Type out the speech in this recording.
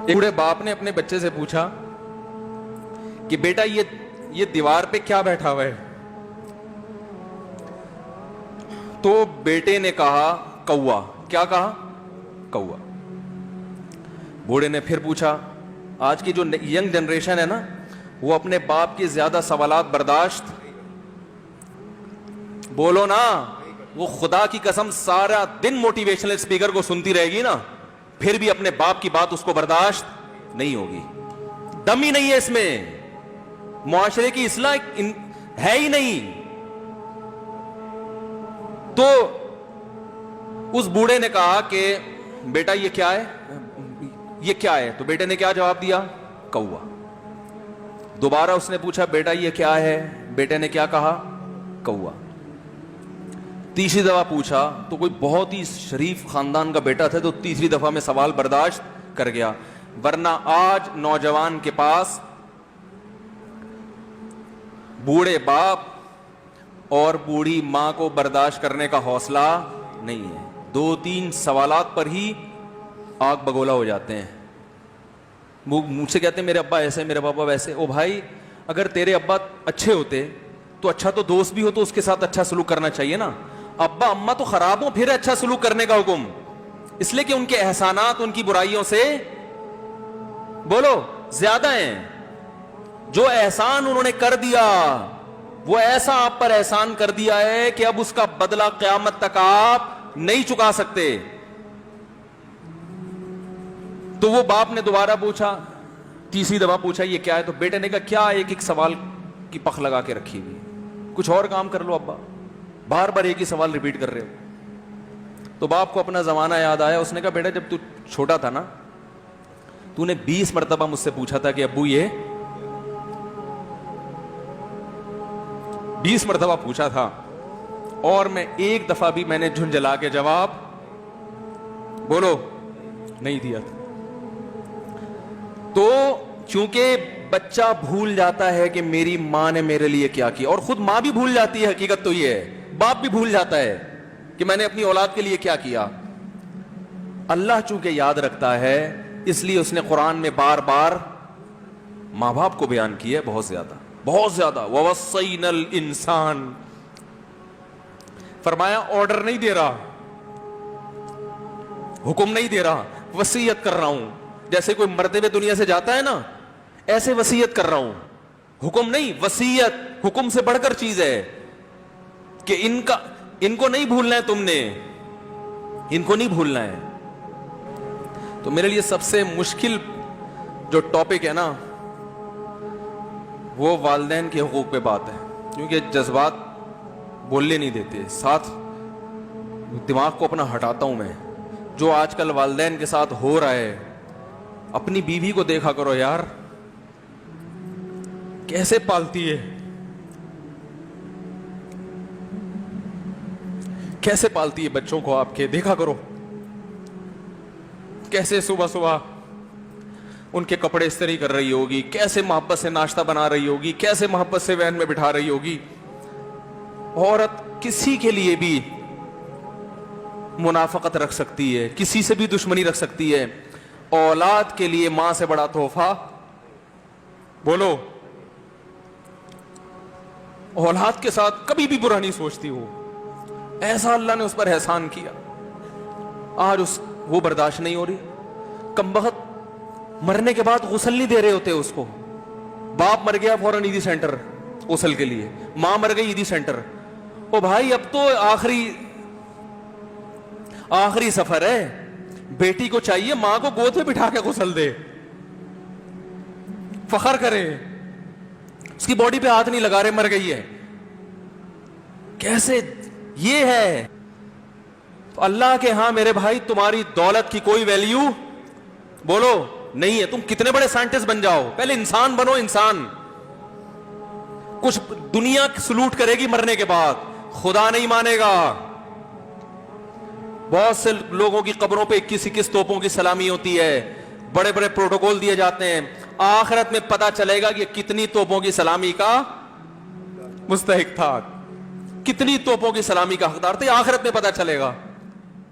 ایک بوڑھے باپ نے اپنے بچے سے پوچھا کہ بیٹا یہ دیوار پہ کیا بیٹھا ہوا ہے؟ تو بیٹے نے کہا کوا۔ کیا کہا؟ کوا۔ بوڑھے نے پھر پوچھا، آج کی جو ینگ جنریشن ہے نا، وہ اپنے باپ کی زیادہ سوالات برداشت، بولو نا، وہ خدا کی قسم سارا دن موٹیویشنل اسپیکر کو سنتی رہے گی نا، پھر بھی اپنے باپ کی بات اس کو برداشت نہیں ہوگی۔ دم ہی نہیں ہے اس میں، معاشرے کی اصلاح ہے ہی نہیں۔ تو اس بوڑھے نے کہا کہ بیٹا یہ کیا ہے؟ یہ کیا ہے؟ تو بیٹے نے کیا جواب دیا؟ کوا۔ دوبارہ اس نے پوچھا بیٹا یہ کیا ہے؟ بیٹے نے کیا کہا؟ کوا۔ تیسری دفعہ پوچھا تو کوئی بہت ہی شریف خاندان کا بیٹا تھا، تو تیسری دفعہ میں سوال برداشت کر گیا، ورنہ آج نوجوان کے پاس بوڑھے باپ اور بوڑھی ماں کو برداشت کرنے کا حوصلہ نہیں ہے۔ 2-3 سوالات پر ہی آگ بگولا ہو جاتے ہیں۔ وہ مجھ سے کہتے ہیں میرے ابا ایسے، میرے پاپا ویسے۔ او بھائی، اگر تیرے ابا اچھے ہوتے تو اچھا تو دوست بھی ہو تو اس کے ساتھ اچھا سلوک کرنا چاہیے نا۔ ابا اما تو خراب ہو پھر اچھا سلوک کرنے کا حکم، اس لیے کہ ان کے احسانات ان کی برائیوں سے بولو زیادہ ہیں۔ جو احسان انہوں نے کر دیا وہ ایسا آپ پر احسان کر دیا ہے کہ اب اس کا بدلہ قیامت تک آپ نہیں چکا سکتے۔ تو وہ باپ نے دوبارہ پوچھا، تیسری دفعہ پوچھا یہ کیا ہے؟ تو بیٹے نے کہا کیا ایک سوال کی پخ لگا کے رکھی ہوئی، کچھ اور کام کر لو ابا، بار بار ایک ہی سوال ریپیٹ کر رہے ہو۔ تو باپ کو اپنا زمانہ یاد آیا، اس نے کہا بیٹا جب تو چھوٹا تھا نا، تو نے 20 مرتبہ مجھ سے پوچھا تھا کہ ابو یہ 20 مرتبہ پوچھا تھا، اور میں ایک دفعہ بھی میں نے جھنجھلا کے جواب بولو نہیں دیا تھا۔ تو چونکہ بچہ بھول جاتا ہے کہ میری ماں نے میرے لیے کیا کیا، اور خود ماں بھی بھول جاتی ہے، حقیقت تو یہ ہے، باپ بھی بھول جاتا ہے کہ میں نے اپنی اولاد کے لیے کیا کیا۔ اللہ چونکہ یاد رکھتا ہے، اس لیے اس نے قرآن میں بار بار ماں باپ کو بیان کیا ہے، بہت زیادہ بہت زیادہ۔ وَوَصَّيْنَا الْإِنسَانَ، فرمایا آرڈر نہیں دے رہا، حکم نہیں دے رہا، وصیت کر رہا ہوں۔ جیسے کوئی مرتے ہوئے دنیا سے جاتا ہے نا، ایسے وصیت کر رہا ہوں، حکم نہیں، وصیت حکم سے بڑھ کر چیز ہے کہ ان کو نہیں بھولنا ہے، تم نے ان کو نہیں بھولنا ہے۔ تو میرے لیے سب سے مشکل جو ٹاپک ہے نا، وہ والدین کے حقوق پہ بات ہے، کیونکہ جذبات بولنے نہیں دیتے، ساتھ دماغ کو اپنا ہٹاتا ہوں میں۔ جو آج کل والدین کے ساتھ ہو رہا ہے، اپنی بیوی کو دیکھا کرو یار، کیسے پالتی ہے، کیسے پالتی ہے بچوں کو، آپ کے دیکھا کرو، کیسے صبح صبح ان کے کپڑے استری کر رہی ہوگی، کیسے محبت سے ناشتہ بنا رہی ہوگی، کیسے محبت سے وین میں بٹھا رہی ہوگی۔ عورت کسی کے لیے بھی منافقت رکھ سکتی ہے، کسی سے بھی دشمنی رکھ سکتی ہے، اولاد کے لیے ماں سے بڑا تحفہ بولو، اولاد کے ساتھ کبھی بھی برا نہیں سوچتی ہو، ایسا اللہ نے اس پر احسان کیا، آج وہ برداشت نہیں ہو رہی۔ کمبخت مرنے کے بعد غسل نہیں دے رہے ہوتے اس کو، باپ مر گیا فوراً عیدی سینٹر غسل کے لیے، ماں مر گئی عیدی سینٹر۔ او بھائی اب تو آخری سفر ہے، بیٹی کو چاہیے ماں کو گود میں بٹھا کے غسل دے، فخر کرے، اس کی باڈی پہ ہاتھ نہیں لگا رہے، مر گئی ہے۔ کیسے یہ ہے؟ اللہ کے ہاں میرے بھائی تمہاری دولت کی کوئی ویلیو بولو نہیں ہے، تم کتنے بڑے سائنٹسٹ بن جاؤ، پہلے انسان بنو، انسان۔ کچھ دنیا سلوٹ کرے گی مرنے کے بعد، خدا نہیں مانے گا۔ بہت سے لوگوں کی قبروں پہ 21 توپوں کی سلامی ہوتی ہے، بڑے بڑے پروٹوکول دیے جاتے ہیں، آخرت میں پتا چلے گا کہ کتنی توپوں کی سلامی کا مستحق تھا، کتنی توپوں کی سلامی کا حقدار تھے، آخرت میں پتا چلے گا۔